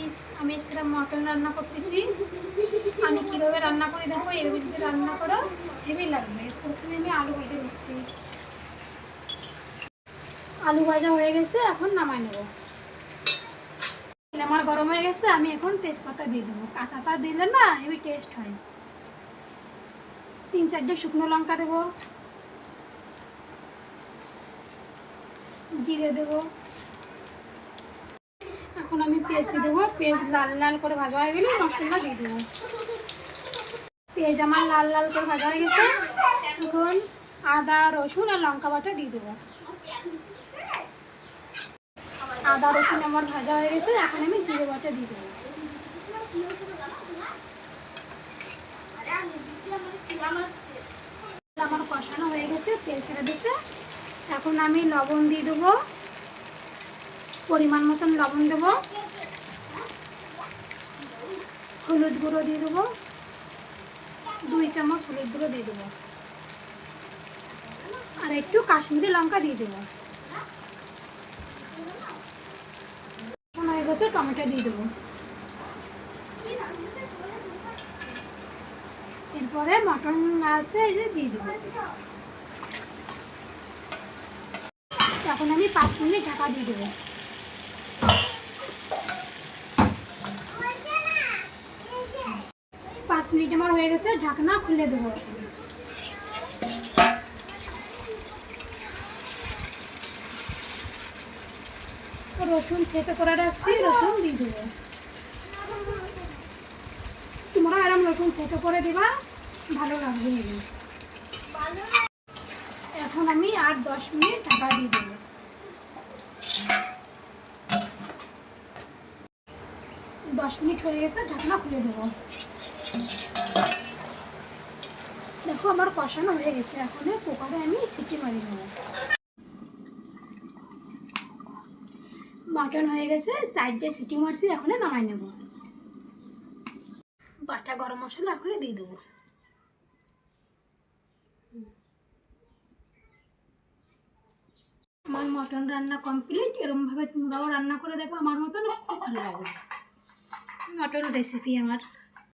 Guys, আমি আজকে mutton রান্না করতেছি। আমি কিভাবে রান্না করে দেখো, এভাবে যদি রান্না করো হেভি লাগবে। প্রথমে আমি আলু ভেজে নিচ্ছি। আলু ভাজা হয়ে গেছে, এখন নামাই নেব। আমার গরম হয়ে গেছে, আমি এখন তেজপাতা দিয়ে দেবো। কাঁচাটা দিলে না হেভি টেস্ট হয়। 3-4টে শুকনো লঙ্কা দেবো, জিরে দেবো। এখন আমি পেঁয়াজ দিয়ে দেবো। পেঁয়াজ লাল লাল করে ভাজা হয়ে গেলে মশলা দিয়ে দেবো। পেঁয়াজ আমার লাল লাল করে ভাজা হয়ে গেছে, এখন আদা রসুন আর লঙ্কা বাটা দিয়ে দেবো। আদা রসুন আমার ভাজা হয়ে গেছে, এখন আমি জিরে বাটা দিয়ে দেবো। আমার কষানো হয়ে গেছে, তেল ছেড়ে দিয়েছে। এখন আমি লবণ দিয়ে দেবো, পরিমাণ মতন লবণ দেবো। হলুদ গুঁড়ো দিয়ে দেবো, 2 চামচ হলুদ গুঁড়ো দিয়ে দেবো। আর একটু কাশ্মীরি লঙ্কা দিয়ে দেবো। এখন হয়ে গেছে, টমেটো দিয়ে দেবো। এরপরে মটন আছে এই যে দিয়ে দেবো। এখন আমি 5 মিনিট ঢাকা দিয়ে দেবো। 5 মিনিট আমার হয়ে গেছে, ঢাকনা খুলে দেবো। রসুন থেতো করে রাখছি, রসুন দিয়ে দেবো। তোমরা এরকম রসুন থেতো করে দিবা, ভালো লাগবে। এখন আমি আর 10 মিনিট ঢাকা দিয়ে দেবো। 10 মিনিট হয়ে গেছে, ঢাকনা খুলে দেবো। দেখো আমার কষানো হয়ে গেছে, এখন কুকারে আমি সিটি মারি নেব। মটন হয়ে গেছে, 4টে সিটি মারছি, এখন নামাই নেব। বাটা গরম মশলা এখন দিয়ে দেবো। আমার মটন রান্না কমপ্লিট। এরকমভাবে তোমরাও রান্না করে দেখো, আমার মতন খুব ভালো লাগবে। মটন রেসিপি আমার।